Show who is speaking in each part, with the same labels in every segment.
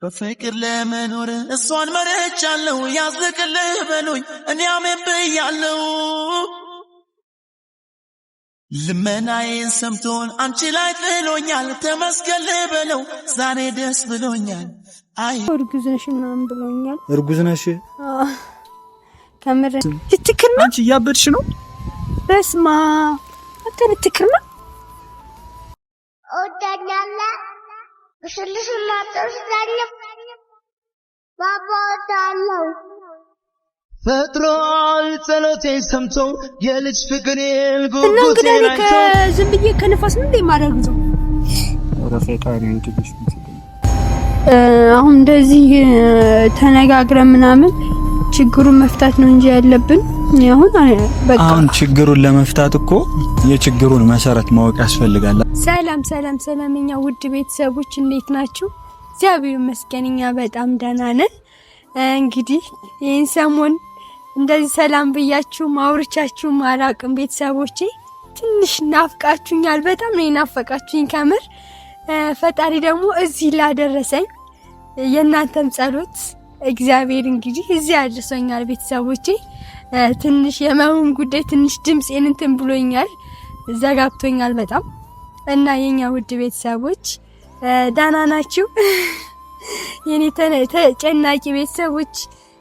Speaker 1: በፍቅር ለመኖር እሷን መርጫለሁ ያዝልቅልህ በሉኝ እኔ አሜን ብያለሁ ልመናዬን ሰምቶን አንቺ ላይ ጥሎኛል ተመስገን ልበለው ዛሬ ደስ ብሎኛል አይ
Speaker 2: እርጉዝ ነሽ ምናምን ብሎኛል
Speaker 3: እርጉዝ ነሽ
Speaker 2: ከምር ትክክል ነው
Speaker 3: አንቺ ያበድሽ ነው
Speaker 2: በስማ አንተ ትክክል ነው
Speaker 4: ኦዳኛላ በስልስና ተስዳኝ ባባታለው
Speaker 1: ፈጥሯል ጸሎቴን ሰምቶ የልጅ ፍቅሬን ጉጉቴን አይቶ
Speaker 2: ዝም ብዬ ከነፋስ ምን እንደማደርግ ነው
Speaker 3: ረፈቃሪ እንትግሽ
Speaker 2: አሁን እንደዚህ ተነጋግረን ምናምን ችግሩን መፍታት ነው እንጂ ያለብን አሁን በቃ
Speaker 3: አሁን ችግሩን ለመፍታት እኮ የችግሩን መሰረት ማወቅ ያስፈልጋል።
Speaker 2: ሰላም ሰላም ሰላምኛ ውድ ቤተሰቦች እንዴት ናችሁ? እግዚአብሔር ይመስገን በጣም ደህና ነን። እንግዲህ ይሄን ሰሞን እንደዚህ ሰላም ብያችሁ ማውርቻችሁ ማላቅም ቤተሰቦቼ ትንሽ ናፍቃችሁኛል። በጣም ነው ናፈቃችሁኝ ከምር። ፈጣሪ ደግሞ እዚህ ላደረሰኝ የእናንተም ጸሎት እግዚአብሔር እንግዲህ እዚህ አድርሶኛል ቤተሰቦቼ። ትንሽ የመሙም ጉዳይ ትንሽ ድምጼን እንትን ብሎኛል ዘጋግቶኛል በጣም እና የኛ ውድ ቤተሰቦች ዳና ናችሁ? የኔ ተጨናቂ ቤተሰቦች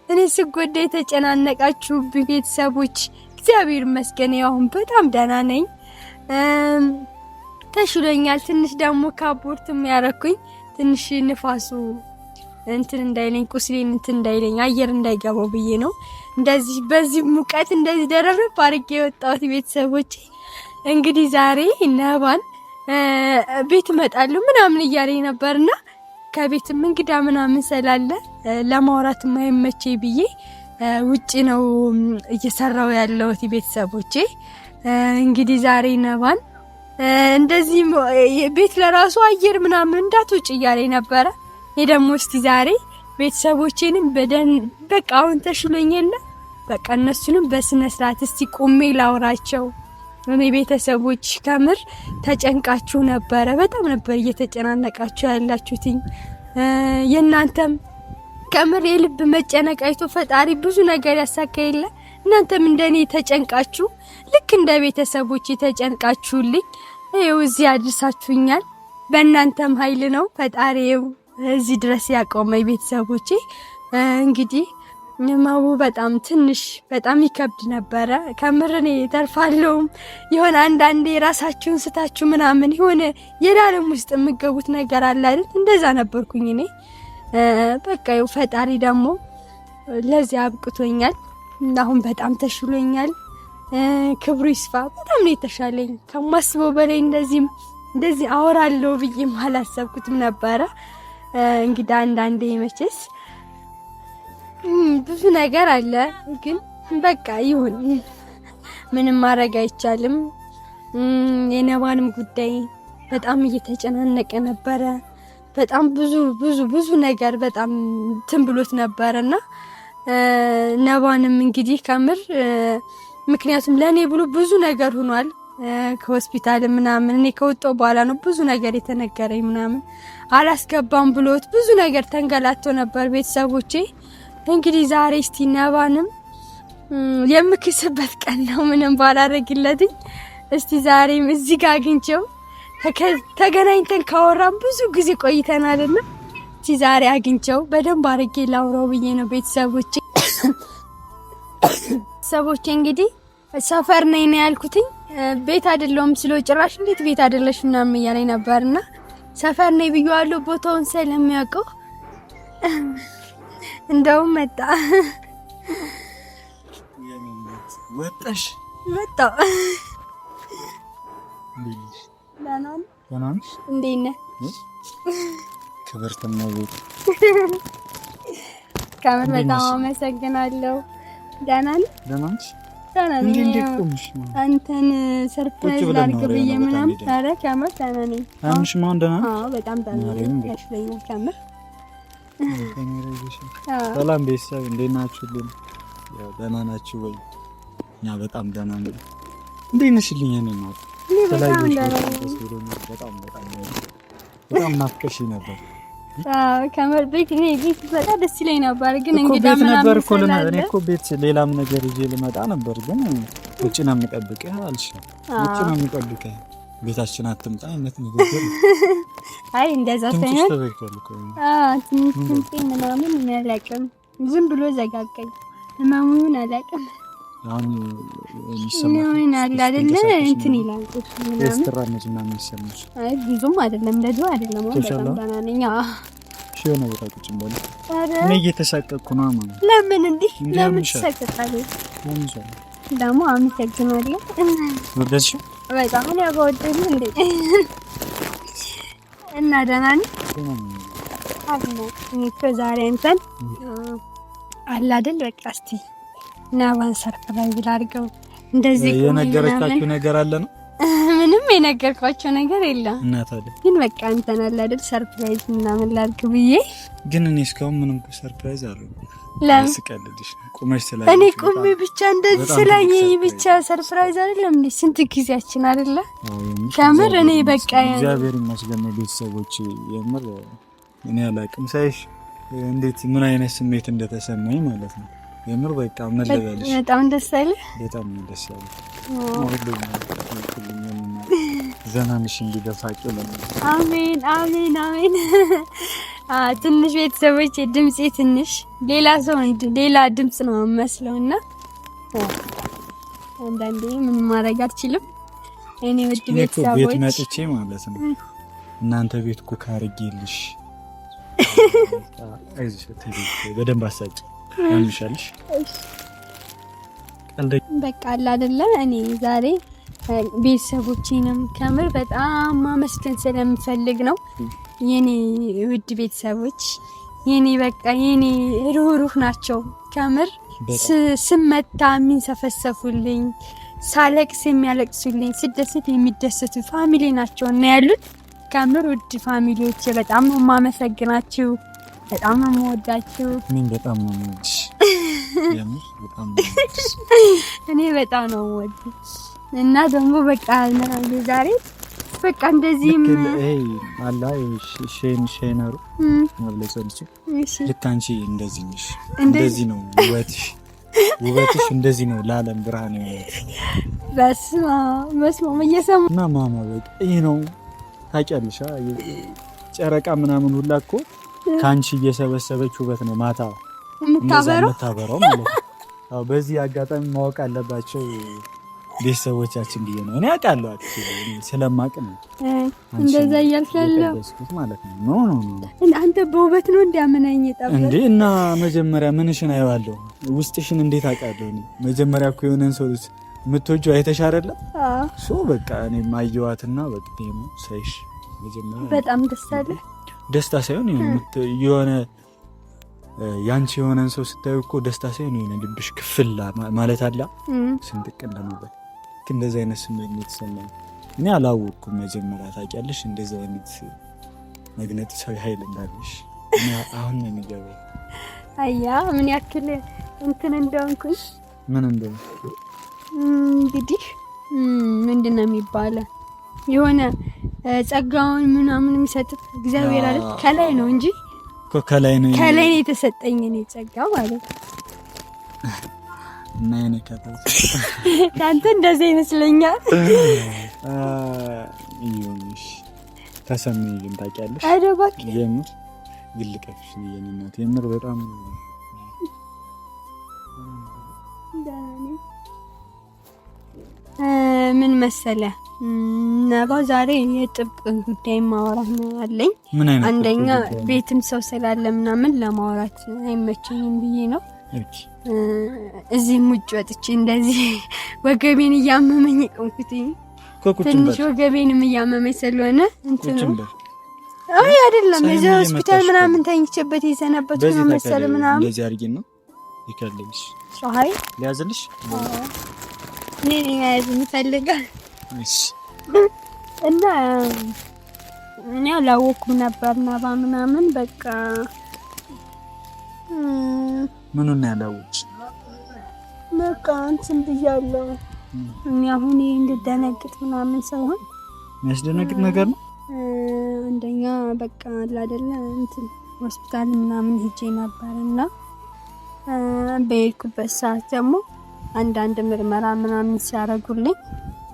Speaker 2: እኔ ስጎዳ የተጨናነቃችሁ ቤተሰቦች እግዚአብሔር ይመስገን አሁን በጣም ዳና ነኝ። ተሽሎኛል። ትንሽ ደግሞ ካፖርትም ያረኩኝ ትንሽ ንፋሱ እንትን እንዳይለኝ ቁስሌን እንትን እንዳይለኝ አየር እንዳይገባው ብዬ ነው እንደዚህ በዚህ ሙቀት እንደዚህ ደረረብ አድርጌ የወጣሁት ቤተሰቦቼ። እንግዲህ ዛሬ ነባን ቤት እመጣለሁ ምናምን እያለኝ ነበርና ከቤትም እንግዳ ምናምን ስላለ ለማውራት የማይመቼ ብዬ ውጪ ነው እየሰራው ያለሁት ቤተሰቦቼ። እንግዲህ ዛሬ ነባን እንደዚህ ቤት ለራሱ አየር ምናምን እንዳትወጪ እያለኝ ነበረ። የደሞ እስቲ ዛሬ ቤተሰቦቼንም በቃ አሁን ተሽሎኛልና በቃ እነሱንም በስነ ስርዓት እስቲ ቆሜ ላውራቸው። እኔ ቤተሰቦች ከምር ተጨንቃችሁ ነበረ፣ በጣም ነበር እየተጨናነቃችሁ ያላችሁትኝ። የእናንተም ከምር የልብ መጨነቅ አይቶ ፈጣሪ ብዙ ነገር ያሳካይለ። እናንተም እንደኔ ተጨንቃችሁ ልክ እንደ ቤተሰቦች ተጨንቃችሁልኝ ይኸው እዚህ አድርሳችሁኛል። በእናንተም ኃይል ነው ፈጣሪው እዚህ ድረስ ያቆመኝ ቤተሰቦቼ። እንግዲህ ማሙ በጣም ትንሽ በጣም ይከብድ ነበረ ከምር። እኔ ተርፋለሁም የሆነ አንዳንዴ ራሳችሁን ስታችሁ ምናምን የሆነ የዳለም ውስጥ የምገቡት ነገር አለ አይደል? እንደዛ ነበርኩኝ እኔ። በቃ ይኸው ፈጣሪ ደግሞ ለዚህ አብቅቶኛል። አሁን በጣም ተሽሎኛል። ክብሩ ይስፋ። በጣም ነው የተሻለኝ ከማስበው በላይ። እንደዚህ አወራለሁ ብዬ አላሰብኩትም ነበረ። እንግዲህ አንዳንዴ መቼስ ብዙ ነገር አለ፣ ግን በቃ ይሁን ምንም ማድረግ አይቻልም። የነባንም ጉዳይ በጣም እየተጨናነቀ ነበረ። በጣም ብዙ ነገር በጣም ትንብሎት ነበርና ነባንም እንግዲህ ከምር ምክንያቱም ለኔ ብሎ ብዙ ነገር ሆኗል። ከሆስፒታል ምናምን እኔ ከወጣው በኋላ ነው ብዙ ነገር የተነገረኝ ምናምን አላስገባም ብሎት ብዙ ነገር ተንገላቶ ነበር ቤተሰቦቼ። እንግዲህ ዛሬ እስቲ ነባንም የምክስበት ቀን ነው ምንም ባላረግለትኝ። እስቲ ዛሬም እዚህ ጋር አግኝቼው ተገናኝተን ካወራን ብዙ ጊዜ ቆይተናልና እስቲ ዛሬ አግኝቼው በደንብ አርጌ ላውራው ብዬ ነው ቤተሰቦቼ። ሰቦቼ እንግዲህ ሰፈር ነኝ ነው ያልኩትኝ፣ ቤት አይደለም ስለው ጭራሽ እንዴት ቤት አይደለሽ ምናምን እያለኝ ነበርና ሰፈር ነኝ ብዬዋለሁ ቦታውን ስለሚያውቀው። እንደውም መጣ
Speaker 3: ወጣሽ
Speaker 2: መጣ
Speaker 3: ለናን
Speaker 2: እንዴነ
Speaker 3: ክብርትና ቤት
Speaker 2: ካመር በጣም አመሰግናለሁ። ደህና ነሽ? አንተን ሰርፕራይዝ ላድርግ ብዬ ምናምን። ኧረ ካመር ደህና ነኝ።
Speaker 3: አንቺ ማን ደህና?
Speaker 2: አዎ በጣም ደህና ነኝ። ያሽለኛል ካመር።
Speaker 3: ሰላም ቤተሰብ እንዴት ናችሁልኝ? ያው ደህና ናችሁ ወይ? እኛ በጣም ደህና ነን። እንዴት ነሽልኝ? እኔ ነው በጣም ናፍቀሽኝ ነበር።
Speaker 2: ከምር ቤት በጣም ደስ ይለኝ ነበር ግን እንግዳ
Speaker 3: ምናምን ነበር እኮ
Speaker 2: እኔ
Speaker 3: እኮ ቤት ሌላም ነገር ይዤ ልመጣ ነበር ግን ውጭ ነው የምጠብቅህ አልሽ ውጭ ነው የምጠብቅህ ቤታችን አትምጣ አይነት ነገር
Speaker 2: አይ እንደዛ ሳይሆን ትንሽ ምናምን አላውቅም ዝም ብሎ ዘጋጋኝ ህመሙን አላውቅም አሁን ይሰማል አይደለ እንትን ይላል
Speaker 3: ስትራመጅና የሚሰማሽ
Speaker 2: አይ ብዙም አይደለም እንደዚህ አይደለም በጣም ባናነኛ
Speaker 3: ሺው ነው ወጣቁጭ እንበል እኔ እየተሳቀቅኩ ነው ማማ
Speaker 2: ለምን እንዲህ ለምን ተሳቀቃለህ ደግሞ አመሰግናለሁ
Speaker 3: ወደሽ
Speaker 2: በጣም ነው ያወደኝ እንዴ እና ደህና ነኝ አብነ እኔ ከዛሬ እንትን አለ አይደል በቃ እስቲ ናባን ሰርፕራይዝ ላድርገው እንደዚህ
Speaker 3: የነገረካችሁ ነገር አለ ነው
Speaker 2: ምንም የነገርኳቸው ነገር የለም
Speaker 3: እና ታዲያ
Speaker 2: ግን በቃ እንትን አለ አይደል ሰርፕራይዝ ምናምን ላድርግ ብዬ
Speaker 3: ግን እኔ እስካሁን ምንም ሰርፕራይዝ አልሆነም ለስቀልድሽ ቁመሽ ስላልሽ
Speaker 2: እኔ ቁሜ ብቻ እንደዚህ ስላኝ ብቻ ሰርፕራይዝ አይደለም እንዴ ስንት ጊዜያችን አይደለ ከምር እኔ በቃ
Speaker 3: እግዚአብሔር ይመስገን ቤተሰቦች የምር እኔ አላቅም ሳይሽ እንዴት ምን አይነት ስሜት እንደተሰማኝ ማለት ነው የምር በቃ መለበልሽ
Speaker 2: በጣም ደስ አይለ
Speaker 3: በጣም ደስ ያለ ዘናንሽ እንዲደፋቂ ለምን
Speaker 2: አሜን አሜን አሜን ትንሽ ቤተሰቦች ድምጼ ትንሽ ሌላ ሰው ሌላ ድምጽ ነው መስለውና አንዳንዴ ምን ማድረግ አልችልም እኔ ወድ ቤተሰቦች
Speaker 3: ቤት መጥቼ ማለት ነው እናንተ ቤት ኩክ አርጌልሽ አይዞሽ ተይኝ በደንብ አሳጭ አንሻልሽ
Speaker 2: በቃ አለ አይደለ እኔ ዛሬ ቤተሰቦቼንም ከምር በጣም ማመስገን ስለምፈልግ ነው የኔ ውድ ቤተሰቦች የኔ በቃ የኔ ሩህሩህ ናቸው ከምር ስመታ የሚንሰፈሰፉልኝ ሳለቅስ የሚያለቅሱልኝ ስደሰት የሚደሰቱ ፋሚሊ ናቸው እና ያሉት ከምር ውድ ፋሚሊዎች በጣም ነው ማመሰግናችሁ በጣም ነው የምወዳችሁ
Speaker 3: ምን በጣም ነው የምወድሽ የምር በጣም
Speaker 2: እኔ በጣም ነው የምወድሽ እና ደግሞ በቃ ዛሬ በቃ እንደዚህም
Speaker 3: አላ ሼነሩ ማብለሰልሽ ልክ አንቺ እንደዚህ ነሽ እንደዚህ ነው ውበትሽ እንደዚህ ነው ለዓለም ብርሃን ነው
Speaker 2: በስማ እየሰማና
Speaker 3: ማማ በቃ ይሄ ነው ታውቂያለሽ ጨረቃ ምናምን ሁላ እኮ ካንቺ እየሰበሰበች ውበት ነው ማታ የምታበራው ማለት ነው አዎ በዚህ አጋጣሚ ማወቅ አለባቸው ቤተሰቦቻችን ብዬ ነው እኔ አውቃለሁ ስለማቅ ነው
Speaker 2: እንደዛ እያልከለው
Speaker 3: ማለት ነው ኖ
Speaker 2: አንተ በውበት ነው እንዲያመናኝ ጠበቅ
Speaker 3: እንዴ እና መጀመሪያ ምንሽን አይዋለሁ ውስጥሽን እንዴት አውቃለሁ እኔ መጀመሪያ እኮ የሆነን ሰው የምትወጂው አይተሽ አይደለ ሶ በቃ እኔ ማየዋትና በቃ ነው ሳይሽ መጀመሪያ
Speaker 2: በጣም ደስ አለ
Speaker 3: ደስታ ሳይሆን የሆነ ያንቺ የሆነን ሰው ስታዩ እኮ ደስታ ሳይሆን የሆነ ልብሽ ክፍል ማለት አለ ስንጥቅ እንደማለት እንደዚህ አይነት ስሜት የተሰማኝ እኔ አላወቅኩም መጀመሪያ ታውቂያለሽ እንደዚህ አይነት መግነጢሳዊ ኃይል እንዳለሽ እና አሁን ነው የሚገባኝ
Speaker 2: አያ ምን ያክል እንትን እንደሆንኩኝ
Speaker 3: ምን እንደሆነ
Speaker 2: እንግዲህ ምንድነው የሚባለው የሆነ ጸጋውን ምናምን የሚሰጥ እግዚአብሔር አይደል ከላይ ነው እንጂ
Speaker 3: ከላይ ነው
Speaker 2: የተሰጠኝ እኔ ጸጋ ማለት
Speaker 3: እና እኔ ከተው
Speaker 2: ታንተ እንደዚህ ይመስለኛል
Speaker 3: ይሁንሽ ተሰማኝ ግን ታውቂያለሽ
Speaker 2: አይደባክ
Speaker 3: የምር ግልቀሽ የኔናት የምር በጣም
Speaker 2: ምን መሰለ ነባ ዛሬ የጥብቅ ጉዳይ ማውራት ነው አለኝ አንደኛ ቤትም ሰው ስላለ ምናምን ለማውራት አይመቸኝም ብዬ ነው እዚህ ሙጭ ወጥቼ እንደዚህ ወገቤን እያመመኝ ቆንኩት ትንሽ ወገቤንም እያመመኝ ስለሆነ እንትን አይ አይደለም እዚህ ሆስፒታል ምናምን ተኝቼበት የሰነበት ነው መሰለ ምናምን
Speaker 3: እንደዚህ አርጊና ይከልልሽ
Speaker 2: ሻይ
Speaker 3: ሊያዝልሽ
Speaker 2: ነኝ ያዝኝ ፈልጋል
Speaker 3: እሺ
Speaker 2: እና እኔ አላወኩም ነበርና ምናምን በቃ
Speaker 3: ምኑን ያላወቅሽ
Speaker 2: በቃ እንትን ብያለሁ እኔ አሁን እንድደነግጥ ምናምን ሳይሆን
Speaker 3: የሚያስደነግጥ ነገር ነው
Speaker 2: አንደኛ በቃ አይደለ እንትን ሆስፒታል ምናምን ሄጄ ነበርና በሄድኩበት ሰዓት ደግሞ አንዳንድ ምርመራ ምናምን ሲያረጉልኝ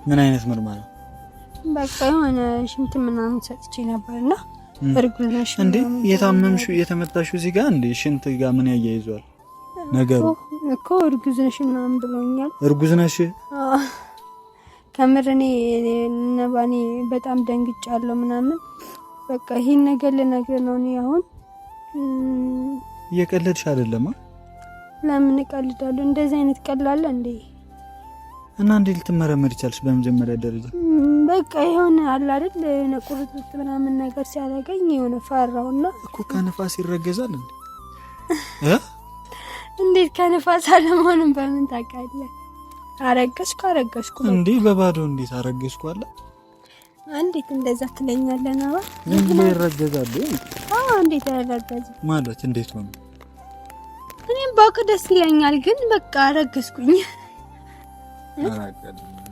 Speaker 3: ምን አይነት ምርመራ?
Speaker 2: በቃ የሆነ ሽንት ምናምን ሰጥቼ ነበርና እርጉዝ ነሽ
Speaker 3: እንዴ? የታመምሽው የተመታሽው እዚህ ጋር እንዴ? ሽንት ጋር ምን ያያይዟል ነገሩ?
Speaker 2: እኮ እርጉዝ ነሽ ምናምን ብሎኛል።
Speaker 3: እርጉዝ ነሽ?
Speaker 2: ከምር እኔ ነባኔ በጣም ደንግጫለሁ ምናምን። በቃ ይሄን ነገር ልነግርህ ነው። እኔ አሁን
Speaker 3: እየቀለድሽ አይደለም?
Speaker 2: ለምን እቀልዳለሁ? እንደዚህ አይነት ቀላል እንዴ?
Speaker 3: እና እንዴ ልትመረመር ይቻልሽ? በመጀመሪያ ደረጃ
Speaker 2: በቃ የሆነ አለ አይደል ነቁርጥጥ ምናምን ነገር ሲያደርገኝ የሆነ ፈራውና
Speaker 3: እኮ ከነፋስ ይረገዛል እንዴ?
Speaker 2: እንዴት ከነፋስ አለመሆኑን በምን ታውቃለህ? አረገዝኩ
Speaker 3: እንዴ? በባዶ እንዴት አረገዝኩ አለ?
Speaker 2: እንዴት እንደዛ ትለኛለህ? ነው
Speaker 3: እንዴ ይረገዛል?
Speaker 2: እንዴት ያረገዝ
Speaker 3: ማለት እንዴት ሆነ?
Speaker 2: እኔም ባውቅ ደስ ይለኛል፣ ግን በቃ አረገዝኩኝ።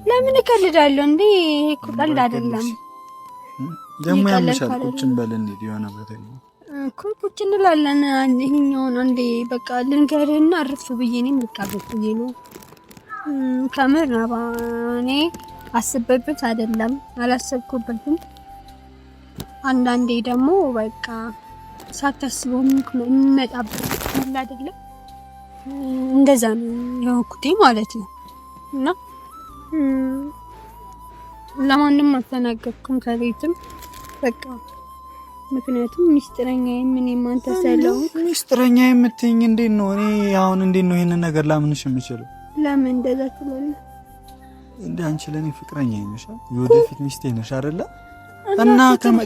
Speaker 2: ለምን እቀልዳለሁ እንዴ? ይሄ እኮ ቀልድ አይደለም።
Speaker 3: ደግሞ ያምሻል። ቁጭ እንበል እንዴ? የሆነ በተለ
Speaker 2: እኮ ቁጭ እንላለን። ይሄኛውን አንዴ በቃ ልንገርህና አርፍ ብዬ እኔም ልቃበጥ ብዬ ነው። ከምር ነው እኔ አስቤበት አይደለም፣ አላሰብኩበትም። አንዳንዴ ደግሞ በቃ ሳታስበው የሚመጣበት አለ አይደለም፣ እንደዛ ነው የሆንኩት ማለት ነው። እና ለማንም አልተናገርኩም ከቤትም በቃ ምክንያቱም ሚስጥረኛ ምን ማንተ ሰለው
Speaker 3: ሚስጥረኛ የምትይኝ እንዴት ነው? እኔ አሁን እንዴት ነው ይሄንን ነገር ላምንሽ የምችለው?
Speaker 2: ለምን እንደዛ ትላለህ?
Speaker 3: እንዴ አንቺ ለኔ ፍቅረኛ ነሽ፣ የወደፊት ሚስቴ ነሽ አይደለ? እና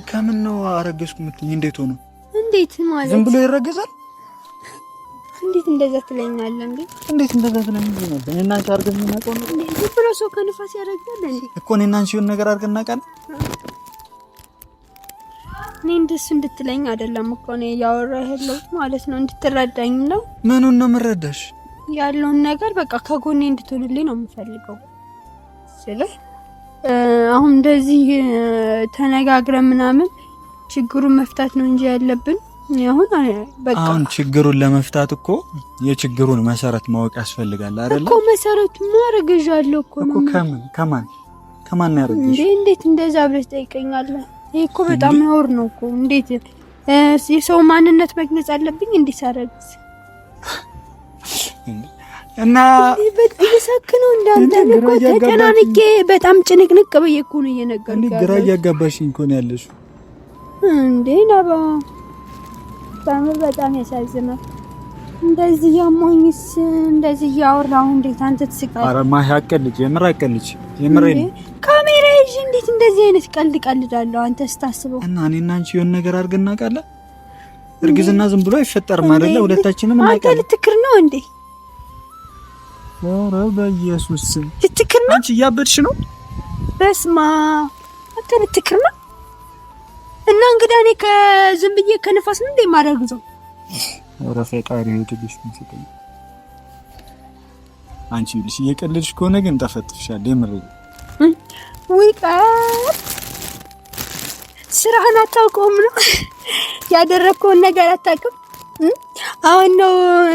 Speaker 3: ከምን ነው አረገዝኩ የምትይኝ? እንዴት ሆነ?
Speaker 2: እንዴት ማለት
Speaker 3: ዝም ብሎ ይረገዛል?
Speaker 2: እንዴት እንደዛ ትለኛለህ እንዴ?
Speaker 3: እንዴት እንደዛ ትለኛለህ? እኔና አንቺ አርገን እናቀው ነው
Speaker 2: እንዴ? ዝም ብሎ ሰው ከንፋስ ያረጋል እንዴ?
Speaker 3: እኮ እኔና አንቺ የሆነ ነገር አርገን እናቀን።
Speaker 2: እኔ እንደሱ እንድትለኝ አይደለም እኮ ነው ያወራህለው ማለት ነው፣ እንድትረዳኝ ነው።
Speaker 3: ምኑን ነው የምረዳሽ?
Speaker 2: ያለውን ነገር በቃ ከጎኔ እንድትሆንልኝ ነው የምፈልገው። ስለዚህ አሁን እንደዚህ ተነጋግረን ምናምን ችግሩን መፍታት ነው እንጂ ያለብን አሁን በቃ
Speaker 3: አሁን ችግሩን ለመፍታት እኮ የችግሩን መሰረት ማወቅ ያስፈልጋል አይደል?
Speaker 2: እኮ መሰረቱ ማረጋጃለሁ እኮ ነው።
Speaker 3: ከማን ያረጋሽ
Speaker 2: እንዴ? እንዴት እንደዛ ብለህ ትጠይቀኛለህ? ይሄ እኮ በጣም ነውር ነው እኮ። እንዴት የሰው ማንነት መግለጽ አለብኝ እንዲሳረግስ
Speaker 3: እና
Speaker 2: በየሰከነው እንዳንተ እኮ ተጨናንቄ በጣም ጭንቅንቅ በየ እኮ ነው እየነገርኩ
Speaker 3: ያለው። ግራ እያጋባሽኝ እኮ ነው ያለሽው
Speaker 2: እንዴ ነባ። በጣም ያሳዝናል። እንደዚህ ያሞኝስ እንደዚህ ያወራው እንዴት አንተ ትስቃለህ?
Speaker 3: ኧረ ማያቀልጅ የምራቀልጅ የምሬን
Speaker 2: ካሜራ ይዤ እንዴት እንደዚህ አይነት ቀልድ ቀልዳለሁ? አንተ ስታስበው
Speaker 3: እና እኔና አንቺ የሆነ ነገር አድርገን እናውቃለን? እርግዝና ዝም ብሎ አይፈጠርም አይደለ? ሁለታችንም እናውቃለን።
Speaker 2: አንተ ልትክር ነው እንዴ?
Speaker 3: ኧረ በኢየሱስ ስም
Speaker 2: ልትክር ነው?
Speaker 3: አንቺ እያበድሽ ነው።
Speaker 2: በስማ አንተ ልትክር ነው? እና እንግዲህ እኔ ከዝም ብዬ ከነፋስ ነው እንዴ ማረግዘው?
Speaker 3: ኧረ ፈጣሪ ይሁንልሽ እንስጠኝ። አንቺ ልጅ እየቀለድሽ ከሆነ ግን ተፈትፍሻል። የምሬን
Speaker 2: ወይ ስራህን አታውቀውም ነው ያደረግከውን ነገር አታውቅም። አሁን ነው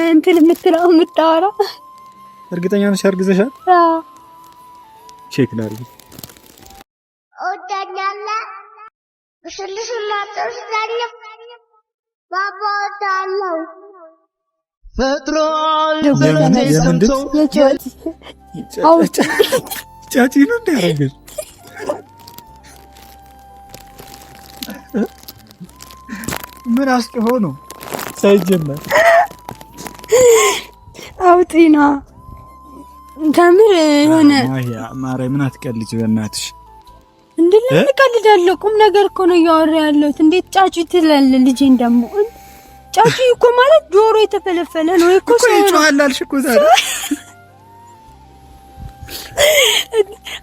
Speaker 2: እንትን የምታወራው።
Speaker 3: እርግጠኛ ነሽ አርግዘሻል?
Speaker 2: አዎ
Speaker 3: ቼክ ላድርግ።
Speaker 4: ኦዳኛላ ብስልሽ ማጥሽ ዛሬ ባባታለው
Speaker 1: ፈጥሯል
Speaker 3: የምንድን ጫጪ ነው እንዳያረገሽ ምን አስቀሆ ነው ሳይጀመር
Speaker 2: አውጪና ከምር ሆነ
Speaker 3: ማርያምን አትቀልጂ በእናትሽ።
Speaker 2: እንዴት ለምቀልዳለሁ? ቁም ነገር እኮ ነው እያወራ ያለሁት። እንዴት ጫጩ ትላለህ? ልጄን ደግሞ ጫጩ እኮ ማለት ጆሮ የተፈለፈለ ነው እኮ ሰው
Speaker 3: ይጮሃል አልሽ እኮ ዛሬ።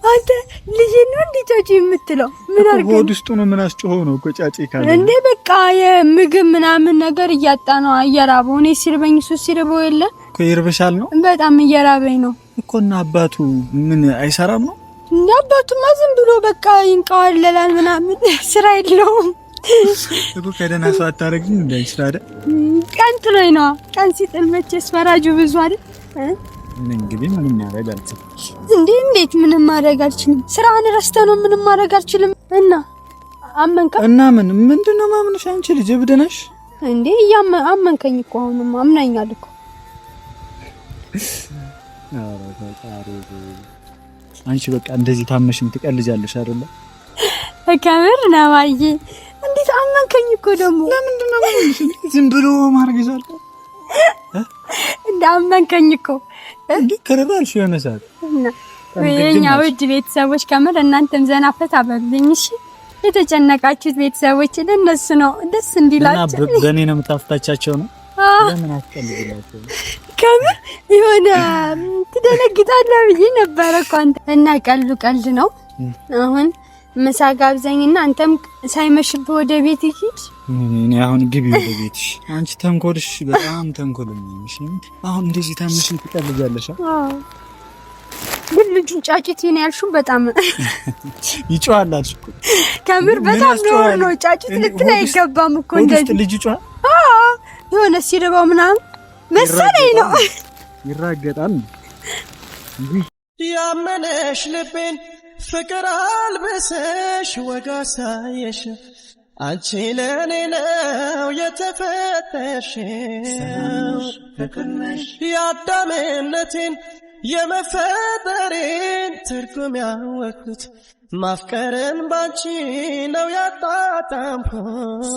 Speaker 2: አንተ ልጄ ነው እንዴ ጫጩ የምትለው? ምን አድርገህ
Speaker 3: ሆድ ውስጥ ነው? ምን አስጮኸው ነው እኮ ጫጩ ካለ
Speaker 2: እንዴ? በቃ የምግብ ምናምን ነገር እያጣ ነው እየራበው። እኔ ሲርበኝ እሱ ሲርበው የለ
Speaker 3: እኮ ይርብሻል ነው።
Speaker 2: በጣም እየራበኝ ነው
Speaker 3: እኮ እና አባቱ ምን አይሰራም ነው?
Speaker 2: አባቱማ ዝም ብሎ በቃ ይንቀዋለላል ምናምን ስራ የለውም
Speaker 3: እኮ ከደህና ሰው አታረግም እንዳይስራ አይደል?
Speaker 2: ቀን ጥሎኝ ነው። ቀን ሲጥል መቼስ ፈራጁ ብዙ አይደል?
Speaker 3: እንግዲህ ምንም ማድረግ አልችልም።
Speaker 2: እንዴት ምንም ማድረግ አልችልም? ስራህን ረስተህ ነው ምንም ማድረግ አልችልም። እና አመንካ እና
Speaker 3: ምንድነው ማምንሽ? አንቺ ልጅ እብድ ነሽ
Speaker 2: እንዴ? አመንከኝ እኮ አሁንም አምናኛል እኮ።
Speaker 3: አረ ታጣሪ አንቺ በቃ እንደዚህ ታመሽም ትቀልጃለሽ አይደለ?
Speaker 2: ከመር ነዋዬ እንዴት አመንከኝ እኮ ደግሞ።
Speaker 3: ለምንድነው ማምንሽ? ዝም ብሎ ማድረግ ይዛል
Speaker 2: እንዳመንከኝ እኮ
Speaker 3: እንዴ ከረባልሽ የሆነሳት
Speaker 2: የኛ ውድ ቤተሰቦች ከመር እናንተም ዘና ፈታ በሉኝ እሺ። የተጨነቃችሁት ቤተሰቦች ለነሱ ነው ደስ እንዲላችሁ።
Speaker 3: በእኔ ነው የምታፍታቻቸው ነው። ለምን አትቀልድላችሁ?
Speaker 2: ከመር የሆነ ትደነግጣለህ ብዬ ነበር እኮ አንተ። እና ቀልድ ነው። አሁን ምሳ ጋብዘኝና አንተም ሳይመሽብህ ወደ ቤት ሂድ።
Speaker 3: እኔ አሁን ግቢ ወደ ቤትሽ። አንቺ ተንኮልሽ በጣም ተንኮልሽ። አሁን እንደዚህ ታምሽን ትቀልጃለሽ? አዎ
Speaker 2: ግን ልጁን ጫጭት ነው ያልሽው። በጣም
Speaker 3: ይጮሃል አልሽ እኮ
Speaker 2: ከምር በጣም ነው ጫጭት ልትል አይገባም እኮ እንደዚህ ልጅ ይጮሃል። አዎ የሆነ ሲደባው ምናምን መሰለኝ ነው
Speaker 3: ይራገጣል።
Speaker 1: ያመነሽ ልቤን ፍቅር አልበሰሽ ወጋ ሳየሽ አንቺ ለኔ ነው የተፈጠርሽ የአዳምነቴን የመፈጠሬን ትርጉም ያወቅሁት ማፍቀርን ባንቺ ነው ያጣጣምኩት።